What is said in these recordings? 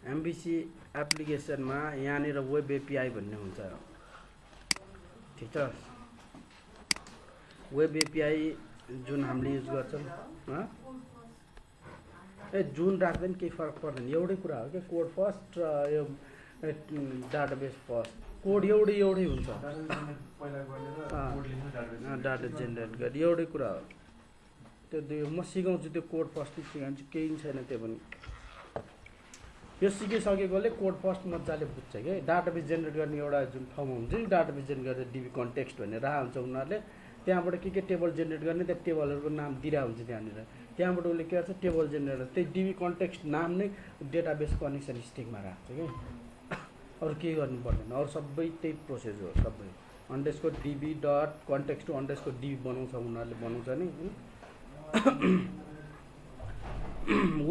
MBC एप्लिकेसनमा यहाँनिर web API भन्ने हुन्छ ठीक छ वेब एपीआई जुन हामीले युज गर्छौं जुन राख्दा नि केही फरक पर्दैन एउटै कुरा हो के कोड फर्स्ट र यो डाटाबेस फर्स्ट कोड एउटै हुन्छ डाटा जेनेरेट गर्ने एउटै कुरा हो त्यो म सिकाउँछु त्यो कोड फर्स्ट सिकाउँछु केही छैन त्यो पनि यो सिकिसकेकोले कोड फर्स्ट मजाले बुझ्छ के डाटाबेस जेनेरेट गर्ने एउटा जुन ठाउँमा हुन्छ नि डाटाबेस जेनेरेट गर्ने डिबी कन्टेक्स्ट भनेर राखेको हुन्छ उनीहरूले त्यहाँबाट के टेबल जेनेरेट गर्ने त्यो टेबलहरूको नाम दिइरहेको हुन्छ त्यहाँनिर त्यहाँबाट उसले के गर्छ टेबल जेनेरेटर त्यही डिबी कन्टेक्स्ट नाम नै डेटाबेस कनेक्सन स्टिकमा राख्छ कि अरू केही गर्नु पर्दैन अरू सबै त्यही प्रोसेस हो सबै underscore DB dot context to underscore DB बनाउँछ उनीहरूले बनाउँछ नि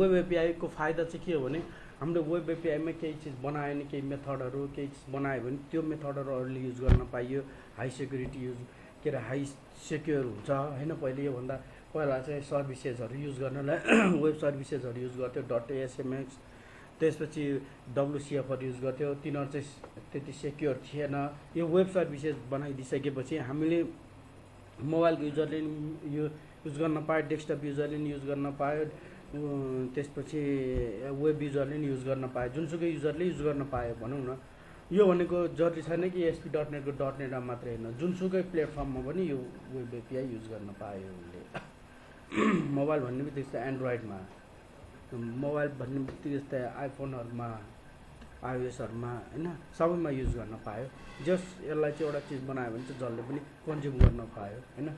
वेब एपीआईको फाइदा चाहिँ के हो भने हामीले वेब एपीआईमा केही चिज बनायो भने केही मेथडहरू केही चिज बनायो भने त्यो मेथडहरू अरूले युज गर्न पाइयो हाई सेक्युरिटी युज के अरे हाई सेक्योर हुन्छ होइन पहिले योभन्दा पहिला चाहिँ सर्भिसेसहरू युज गर्नलाई वेब सर्भिसेसहरू युज गर्थ्यो डट एसएमएक्स त्यसपछि डब्लुसिएफहरू युज गर्थ्यो तिनीहरू चाहिँ त्यति सेक्योर थिएन यो वेब सर्भिसेस बनाइदिइसकेपछि हामीले मोबाइलको युजरले यो युज गर्न पायो डेस्कटप युजरले नि युज गर्न पायो त्यसपछि वेब युजरले नि युज गर्न पायो जुनसुकै युजरले युज गर्न पायो भनौँ न यो भनेको जरुरी छैन कि ASP.NET को .NET मा मात्रै हैन जुनसुकै प्लेटफर्ममा पनि यो वेब एपीआई युज गर्न पायो उसले मोबाइल भन्ने बित्तिकै एन्ड्रोइडमा मोबाइल भन्ने बित्तिकै आइफोनहरुमा आइओएसहरुमा हैन सबैमा युज गर्न पायो जस यसलाई चाहिँ एउटा चीज बनायो भने चाहिँ जसले पनि कन्ज्युम गर्न पायो हैन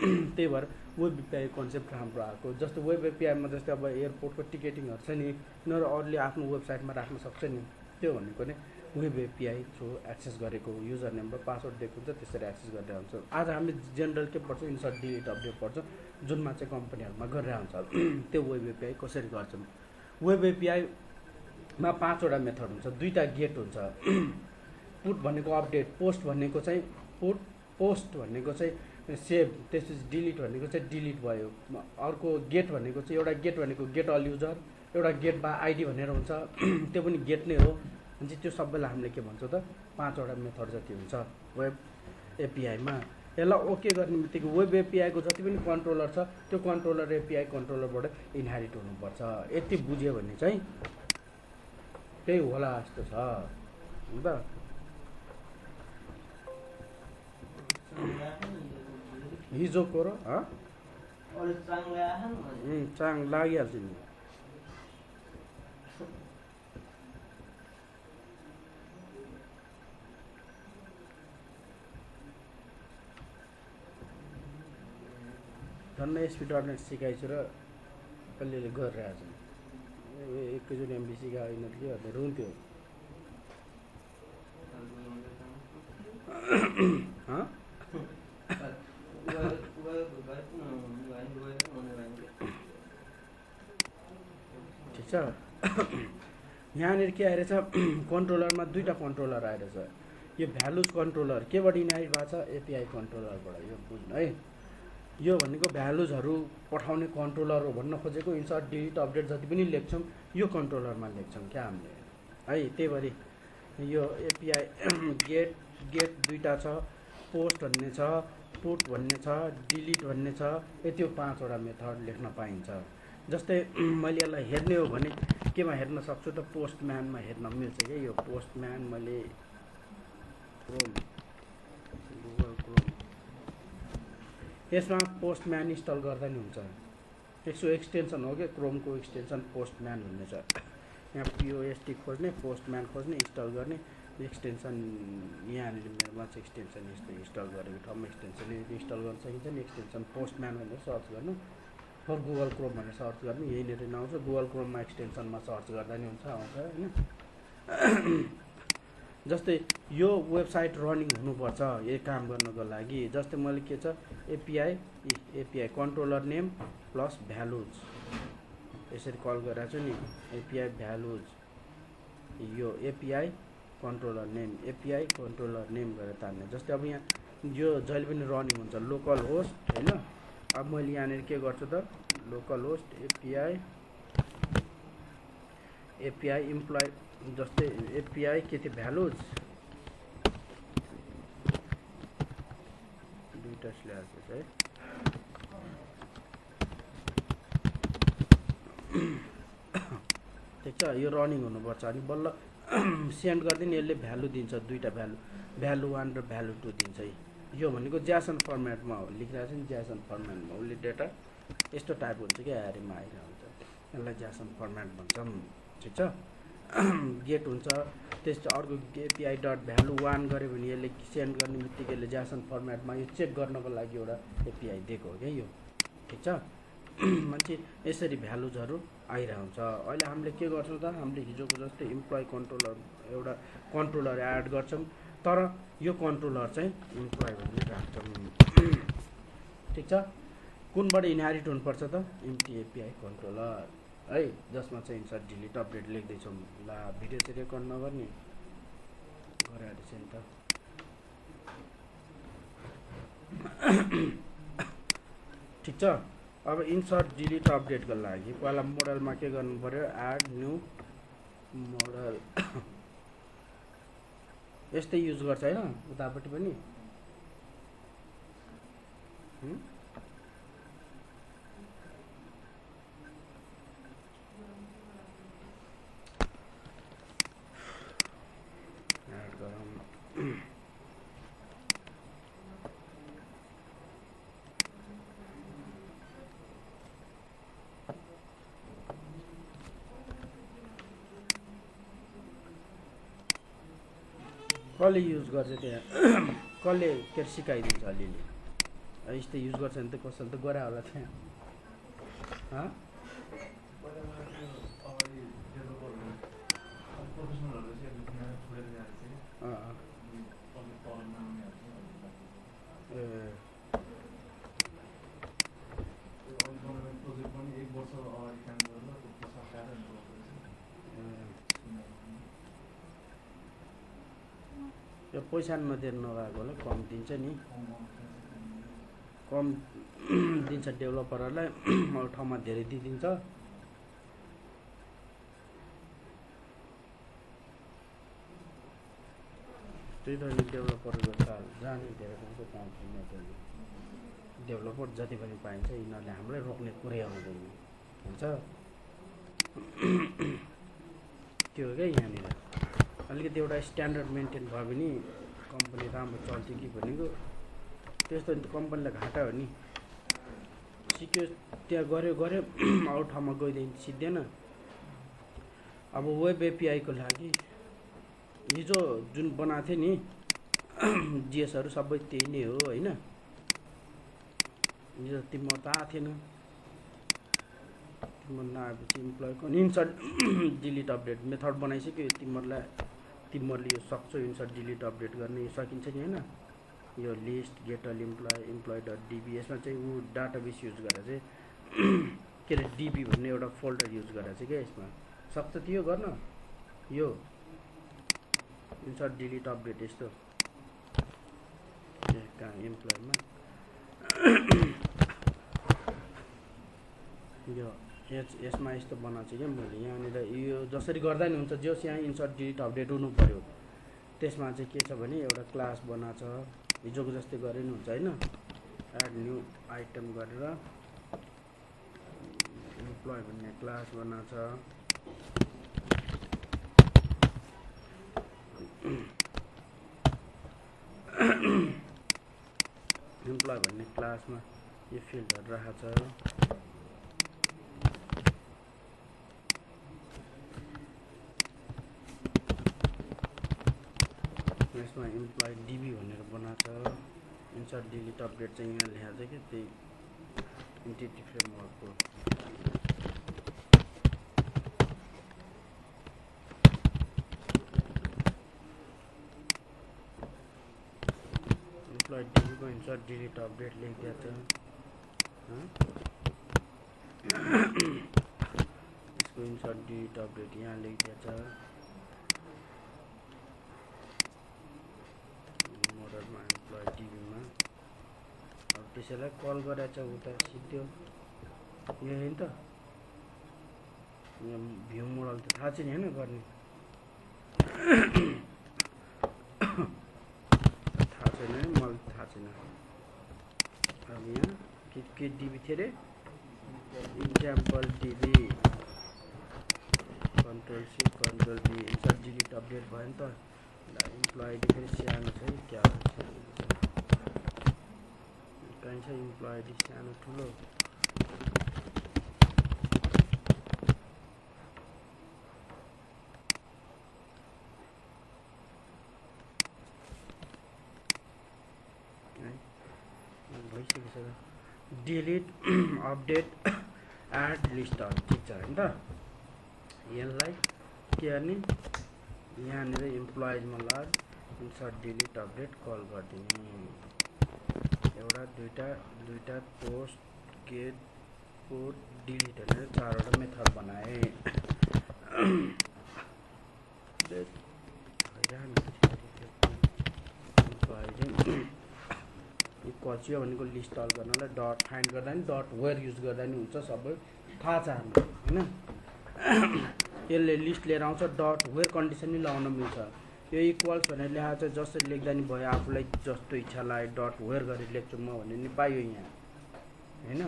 त्यही भएर वेब एपीआई कन्सेप्ट राम्रो आएको जस्तो वेब एपीआईमा जस्तै अब एयरपोर्टको टिकेटिङहरु छ नि यिनीहरु अरूले आफ्नो वेबसाइटमा राख्न सक्छ नि त्यो भनेको नि वेब एपीआई थ्रु एक्सेस गरेको युजर नेम र पासवर्ड दिएको हुन्छ त्यसरी एक्सेस गरेर हुन्छ आज हामी जेनरल के पढ्छौं इन्सर्ट डिलिट अपडेट पढ्छौं जुनमा चाहिँ कम्पनीहरुमा गरेर हुन्छ त्यो वेब एपीआई कसरी गर्छौं वेब एपीआई मा पाँचवटा मेथड हुन्छ दुईटा गेट हुन्छ पुट भनेको अपडेट पोस्ट भनेको चाहिँ पुट पोस्ट भनेको चाहिँ सेभ त्यसपछि डिलिट भनेको चाहिँ डिलिट भयो अर्को गेट भनेको चाहिँ एउटा गेट भनेको गेट अल युजर एउटा गेट बाइ आइडी भनेर हुन्छ त्यो पनि गेट नै हो अनि त्यो सबैलाई हामीले के भन्छौं त पाँचवटा मेथड जति हुन्छ वेब एपीआई मा यसलाई ओके गर्ने बित्तिकै वेब एपीआई को जति पनि कन्ट्रोलर छ त्यो कन्ट्रोलर एपीआई कन्ट्रोलरबाट इनहेरिट हुनुपर्छ यति बुझ्यो भने चाहिँ त्यही होला जस्तो छ हैन त हिजोको र चाङ लागिहाल्छ नि झन् ASP.NET सिकाइछु र अलिअलि गरिरहेको छु एकैचोटि एमबी सिकाएन कि भनेर रुन्थ्यो ठिक छ यहाँनिर के आइरहेछ कन्ट्रोलरमा दुईटा कन्ट्रोलर आइरहेछ यो भ्यालुज कन्ट्रोलर केबाट इनहेरिट भएको छ एपीआई कन्ट्रोलरबाट यो बुझ्नु है यो भनेको भ्यालुजहरु पठाउने कन्ट्रोलर हो भन्न खोजेको इन्सर्ट डिलिट अपडेट जति पनि लेख्छौं यो कन्ट्रोलरमा लेख्छौं क्या हामीले है त्यही भरि यो एपीआई गेट दुईटा छ पोस्ट भन्ने छ पुट भन्ने छ डिलिट भन्ने छ यति पाँचवटा मेथड लेख्न पाइन्छ जस्तै मैले यसलाई हेर्ने हो भने केमा हेर्न सक्छु त पोस्टम्यानमा हेर्न मिल्छ के यो पोस्टम्यान मैले गुगल क्रोम यसमा पोस्टम्यान इन्स्टल गर्दा नि हुन्छ यसको एक्सटेन्सन हो के क्रोमको एक्सटेन्सन पोस्टम्यान भन्ने छ यहाँ पोस्ट खोज्ने पोस्टम्यान खोज्ने इन्स्टल गर्ने एक्सटेन्सन यहाँनिर मेरोमा चाहिँ एक्सटेन्सन इन्स्टल गरेको ठाउँमा एक्सटेन्सन इन्स्टल गर्न सकिन्छ नि एक्सटेन्सन पोस्टम्यान भनेर सर्च गर्नु फर गुगल क्रोम भनेर सर्च गर्नु यहीँनिर नआउँछ गुगल क्रोममा एक्सटेन्सनमा सर्च गर्दा नि हुन्छ आउँछ हैन जस्तै यो वेबसाइट रनिङ हुनुपर्छ यो काम गर्नको लागि जस्तै मैले के छ API controller name plus values यसरी कल गरेको छु नि एपीआई भ्यालुज यो एपीआई कन्ट्रोलर नेम गरेर तान्ने जस्तै अब यहाँ यो जहिले पनि रनिङ हुन्छ लोकल होस्ट हैन अब मैले यहाँनिर के गर्छु त local host API API employee जस्तै एपीआई के थियो भ्यालुज दुईटा स्ल्यास है ठिक छ यो रनिङ हुनुपर्छ अनि बल्ल सेन्ड गरिदिने यसले भ्यालु दिन्छ दुईटा भ्यालु 1 र भ्यालु 2 दिन्छ यो भनेको ज्यासन फर्मेटमा हो लेखिरहेको छ नि ज्यासन फर्मेटमा उसले डेटा यस्तो टाइप हुन्छ कि एरेमा आइरहेको हुन्छ यसलाई ज्यासन फर्मेट भन्छौँ ठिक छ गेट हुन्छ त्यस्तो अर्को एपीआई डट भ्यालु 1 गऱ्यो भने यसले सेन्ड गर्ने बित्तिकै यसले ज्यासन फर्मेटमा यो चेक गर्नको लागि एउटा एपीआई दिएको हो क्या यो ठिक छ मान्छे यसरी भ्यालुजहरू आइरहेको हुन्छ अहिले हामीले के गर्छौँ त हामीले हिजोको जस्तै इम्प्लोइ कन्ट्रोलर एउटा कन्ट्रोलर एड गर्छौँ तर यो कन्ट्रोलर चाहिँ इम्प्लोइ भन्ने राख्छौँ ठिक छ कुनबाट इनहेरिट हुनुपर्छ त एमटी एपीआई कन्ट्रोलर है जसमा चाहिँ इन्सर्ट डिलिट अपडेट लेख्दैछौँ ला भिडियो चाहिँ रेकर्ड नगर्ने गराएर चाहिँ त ठिक छ अब इन्सर्ट डिलिट अपडेटको लागि पहिला मोडलमा के गर्नु पर्यो एड न्यू मोडल यस्तै युज गर्छ हैन उतापट्टि पनि एड गरौँ कसले युज गर्छ त्यहाँ कसले के सिकाइदिन्छ अलिअलि यस्तै युज गर्छ भने त कसैले त गरे होला त्यहाँ यो पैसा नदिएर नगएकोलाई कम दिन्छ नि कम दिन्छ डेभलपरहरूलाई अरू ठाउँमा धेरै दिइदिन्छ त्यही त नि डेभलपरको चाल जाने धेरै ठाउँको पाउँदैन डेभलपर जति पनि पाइन्छ यिनीहरूले हामीलाई रोक्ने कुरै आउँदैन हुन्छ त्यो हो क्या यहाँनिर अलिकति एउटा स्ट्यान्डर्ड मेन्टेन भयो भने कम्पनी राम्रो चल्थ्यो कि भनेको त्यस्तो कम्पनीलाई घाटा हो नि सिक्यो त्यहाँ गऱ्यो अरू ठाउँमा गइदिनु सिक्दैन अब वेब एपीआईको लागि हिजो जुन बनाएको थियो नि जिएसहरू सबै त्यही नै हो होइन हिजो तिम्रो त आएको थिएन तिम्रो नआएपछि इम्प्लोइको इन्सर्ट डिलिट अपडेट मेथड बनाइसक्यो तिमीहरूले यो सक्छौ इन्सर्ट डिलिट अपडेट गर्ने सकिन्छ नि होइन यो लिस्ट गेटल इम्प्लोइ डट डिबी यसमा चाहिँ ऊ डाटाबेस युज गरेर चाहिँ के अरे डिबी भन्ने एउटा फोल्डर युज गरेर चाहिँ क्या यसमा सक्छ त्यो गर्न यो इन्सर्ट डिलिट अपडेट यस्तो कहाँ इम्प्लोइमा यो यसमा यस्तो बनाएको छु क्या मैले यहाँनिर यो जसरी गर्दा नि हुन्छ जस यहाँ इन्सर्ट डिलिट अपडेट हुनु पऱ्यो त्यसमा चाहिँ के छ भने एउटा क्लास बनाएको छ हिजोको जस्तै गरे नि हुन्छ होइन एड न्यू आइटम गरेर इम्प्लोइ भन्ने क्लास बनाएको छ इम्प्लोइ भन्ने क्लासमा यो फिल्डहरू राखेको छ यसमा इम्प्लोइ डिबी भनेर बनाएको छ इन्सर्ट डिलिट अपडेट चाहिँ यहाँ लेखेको छ कि त्यही इन्टिटी फ्रेमवर्कको इम्प्लोइ डिबीको इन्सर्ट डिलिट अपडेट लेखिदिएको छ यसको इन्सर्ट डिलिट अपडेट यहाँ लेखिदिएको छ इम्प्लोइ डिबीमा अब त्यसैलाई कल गरेको छ उता सिद्धो यो नि त भ्यू मोडल त थाहा छैन हैन गर्ने थाहा छैन है मलाई थाहा छैन अब यहाँ के डिबी थियो रे example DB control C control B insert delete update भयो नि त इम्प्लोइ आइडी फेरि सानो छ है क्या कहीँ छ इम्प्लोइ आइडी सानो ठुलो भइसकेको छ डिलिट अपडेट एड लिस्ट ठिक छ हैन त यसलाई के गर्ने यहाँनिर इम्प्लोइजमा लग इन्सर्ट डिलिट अपडेट कल गरिदिने एउटा दुईटा पोस्ट गेट पोस्ट डिलिट भनेर चारवटा मेथड बनाए इक्वल्स यो भनेको लिस्ट अल गर्नलाई डट फाइन्ड गर्दा नि डट वेयर युज गर्दा नि हुन्छ सबै थाहा छ हामीलाई हैन यसले लिस्ट लिएर आउँछ डट वेयर कन्डिसन नि लगाउन मिल्छ यो इक्वल्स भनेर लेखा चाहिँ जसरी लेख्दा नि भयो आफूलाई जस्तो इच्छा लाग्यो डट वेयर गरेर लेख्छु म भन्ने नि पाइयो यहाँ हैन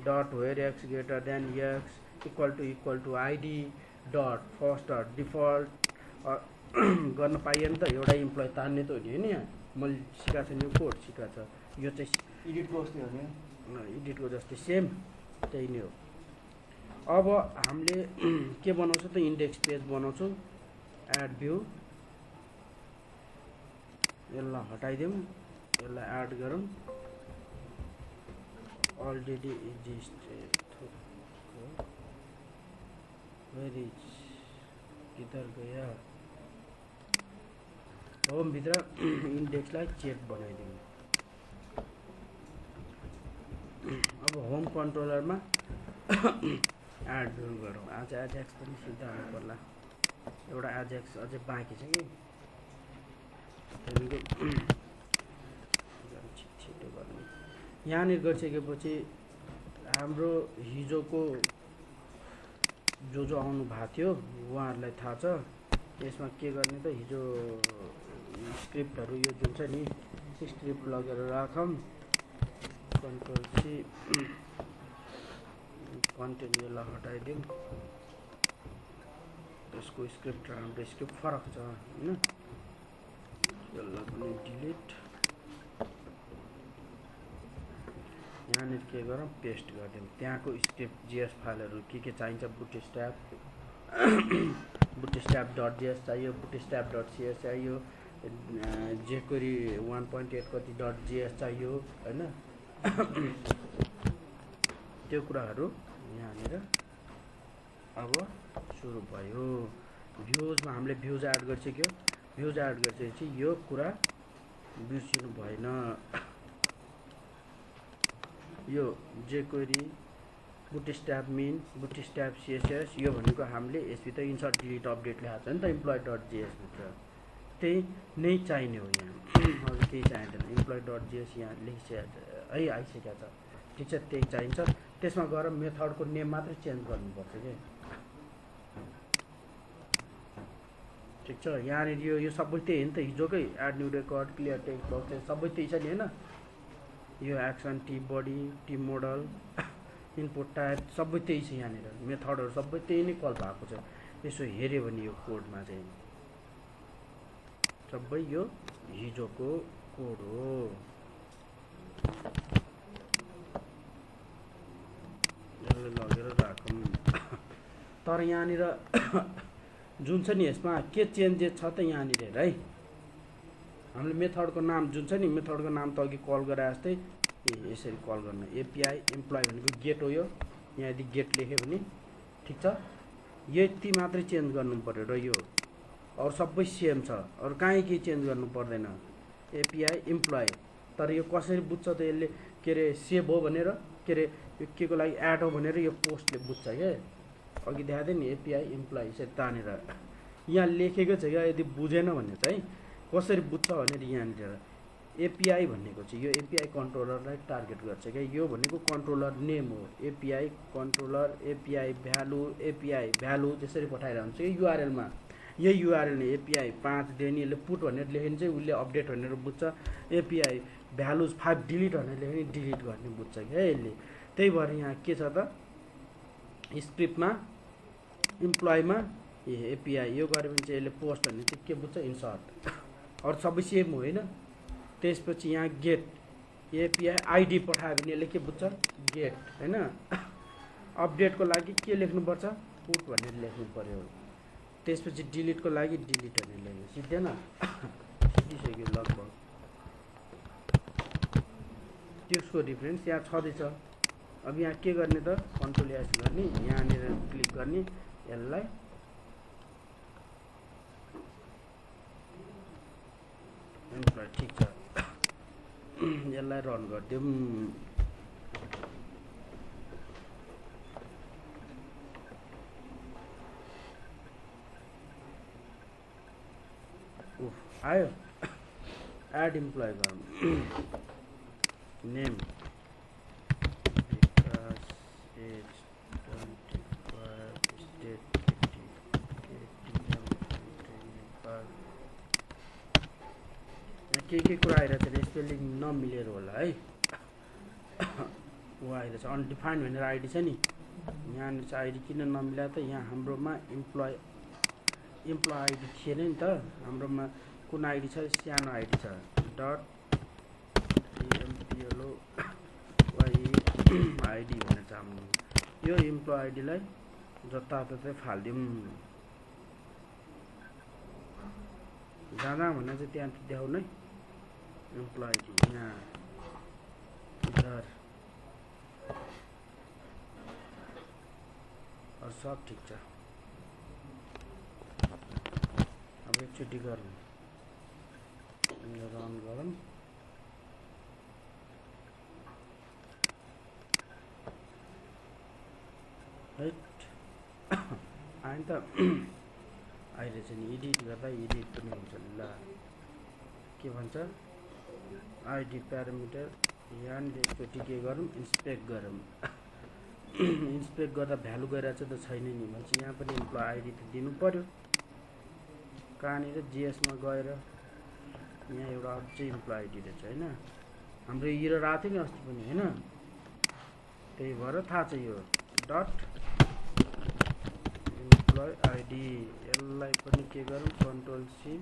dot where x greater than x equal to ID dot first dot default गर्न पाइयो नि त एउटा इम्प्लोइ तान्ने त हो नि हैन यहाँ मैले सिकाएको छु नि कोड सिकाएको छ यो चाहिँ एडिटको जस्तै हो नि एडिटको जस्तै सेम त्यही नै हो अब हामीले के बनाउँछौँ त इन्डेक्स पेज बनाउँछौँ एड भ्यू यसलाई हटाइदिउँ यसलाई एड गरौँ अलरेडी एक्जिस्टेड वेयर इज किधर गया होम भित्र इन्डेक्सलाई चेक बनाइदिउँ अब होम कन्ट्रोलरमा एड भ्यू गरौँ आज एजेक्स पनि सिधा हाल्नु पर्ला एउटा एजेक्स अझै बाँकी छ कि छिटो गर्ने यहाँनिर गरिसकेपछि हाम्रो हिजोको जो आउनु भएको थियो उहाँहरूलाई थाहा छ यसमा के गर्ने त हिजो स्क्रिप्टहरू यो जुन छ नि स्क्रिप्ट लगेर राखौँ कन्ट्रोल सी कन्टेन्ट यसलाई हटाइदिउँ यसको स्क्रिप्ट र हाम्रो स्क्रिप्ट फरक छ हैन यसलाई पनि डिलिट यहाँनिर के गरौँ पेस्ट गरिदिउँ त्यहाँको स्क्रिप्ट जीएस फाइलहरू के चाहिन्छ बुटस्ट्र्याप डट जीएस चाहियो बुटस्ट्र्याप डट सीएस चाहियो जेक्वेरी 1.8 कति डट जीएस चाहियो हैन त्यो कुराहरू यहाँनिर अब सुरु भयो भ्यूजमा हामीले भ्यूज एड गरिसक्यो भ्यूज एड गरिसकेपछि यो कुरा बिर्सिनु भएन यो जेक्वेरी बुटस्ट्र्याप मिन बुटस्ट्र्याप सीएसएस यो भनेको हामीले यसभित्र इन्सर्ट डिलिट अपडेट लेखाएको छ नि त इम्प्लोइ डट जीएस भित्र त्यही नै चाहिने हो यहाँ अझ केही चाहिँदैन इम्प्लोइ डट जीएस यहाँ लेखिसकेको है आइसकेको छ ठिक छ त्यही चाहिन्छ त्यसमा गएर मेथडको नेम मात्रै चेन्ज गर्नुपर्छ कि ठिक छ यहाँनिर यो सबै त्यही हो नि त हिजोकै add new record clear text box सबै त्यही छ नि होइन यो action T body T model input type सबै त्यही छ यहाँनिर मेथडहरू सबै त्यही नै कल भएको छ यसो हेऱ्यो भने यो कोडमा चाहिँ सबै यो हिजोको कोड हो यसले लगेर राखौँ तर यहाँनिर जुन छ नि यसमा के चेन्जेस छ त यहाँनिर हेर है हामीले मेथडको नाम जुन छ नि मेथडको नाम त अघि कल गरे जस्तै यसरी कल गर्न एपीआई इम्प्लोइ भनेको गेट हो यो यहाँ यदि गेट लेख्यो भने ठिक छ यति मात्रै चेन्ज गर्नु पर्यो र यो अरू सबै सेम छ अरू कहीँ केही चेन्ज गर्नु पर्दैन एपीआई इम्प्लोइ तर यो कसरी बुझ्छ त यसले के अरे सेभ हो भनेर के अरे यो के को लागि एड हो भनेर यो पोस्टले बुझ्छ क्या अघि देखाएको थिएँ नि एपीआई इम्प्लोइ यसरी तानेर यहाँ लेखेको छ क्या यदि बुझेन भने चाहिँ कसरी बुझ्छ भनेर यहाँनिर एपीआई भनेको चाहिँ यो एपीआई कन्ट्रोलरलाई टार्गेट गर्छ क्या। यो भनेको कन्ट्रोलर नेम हो। एपीआई कन्ट्रोलर एपीआई भ्यालु त्यसरी पठाइरहन्छ कि युआरएलमा। यही युआरएलले एपीआई 5 दिने, यसले पुट भनेर लेख्यो चाहिँ उसले अपडेट भनेर बुझ्छ। एपीआई भ्यालुज 5 डिलिट भनेर लेख्यो भने डिलिट गर्ने बुझ्छ क्या यसले। त्यही भएर यहाँ के छ त स्क्रिप्टमा इम्प्लोइमा एपीआई यो गऱ्यो भने चाहिँ यसले पोस्ट भन्ने चाहिँ के बुझ्छ इन्सर्ट। अरू सबै सेम हो होइन। त्यसपछि यहाँ गेट एपीआई आइडी पठायो भने यसले के बुझ्छ गेट होइन। अपडेटको लागि के लेख्नुपर्छ पुट भनेर लेख्नु पर्यो। त्यसपछि डिलिटको लागि डिलिट भनेर लेख्नु सिद्धेन सिद्धिसक्यो लगभग। त्यसको रिफरेन्स यहाँ छँदैछ। अब यहाँ के गर्ने त कन्ट्रोल एस गर्ने, यहाँनिर क्लिक गर्ने, यसलाई ठिक छ यसलाई रन गरिदिउँ। आयो एड इम्प्लोइ गरौँ। नेम के कुरा आइरहेको छ स्पेलिङ नमिलेर होला है। ऊ आइरहेछ अनडिफाइन्ड भनेर आइडी छ नि। यहाँनिर चाहिँ आइडी किन नमिला त यहाँ हाम्रोमा इम्प्लोइ आइडी थिएन नि त। हाम्रोमा कुन आइडी छ सानो आइडी छ डट एमपिएलओ वाइ आइडी भनेर चाहनु। यो इम्प्लोइ आइडीलाई जताततै फालिदिउँ। जहाँ भनेर चाहिँ त्यहाँ देखाउनु है इम्प्लोइ आइडी यहाँ इधर और सब ठिक छ। अब एकचोटि गरौँ रन गरौँ। आयो नि त आइरहेछ नि। एडिट गर्दा एडिट पनि हुन्छ ल। के भन्छ आइडी प्यारामिटर यहाँनिर एकचोटि के गरौँ इन्सपेक्ट गरौँ। इन्सपेक्ट गर्दा भ्यालु गइरहेछ त छैन नि भन्छ। यहाँ पनि इम्प्लोइ आइडी त दिनु पर्यो। कहाँनिर जिएसमा गएर यहाँ एउटा अझै इम्प्लोइ आइडी रहेछ होइन। हाम्रो एरर आएको थियो नि अस्ति पनि होइन। त्यही भएर थाहा छ यो डट इम्प्लोइ आइडी। यसलाई पनि के गरौँ control C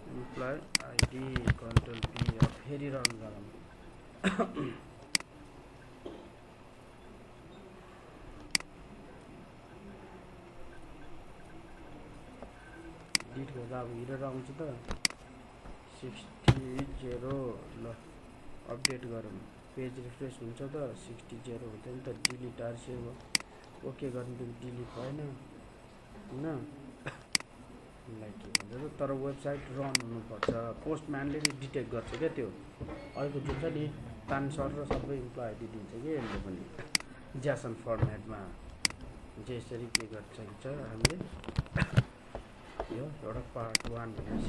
employee ID control P. अब फेरि रन गरौँ। डिलिट गर्दा अब एरर आउँछ त 60 ल अपडेट गरौँ। पेज रिफ्रेस हुन्छ त 60 हुँदैन त डिलिट आरसी हो। ओके गर्ने पनि डिलिट भएन होइन। के भन्छ तर वेबसाइट रन हुनुपर्छ। पोस्टम्यानले डिटेक्ट गर्छ क्या त्यो। अहिलेको जुन छ नि तानसर र सबै इम्प्लोइ आइडी दिन्छ कि यसले पनि ज्यासन फर्मेटमा यसरी के गर्छ हामीले। यो एउटा पार्ट 1 भनेर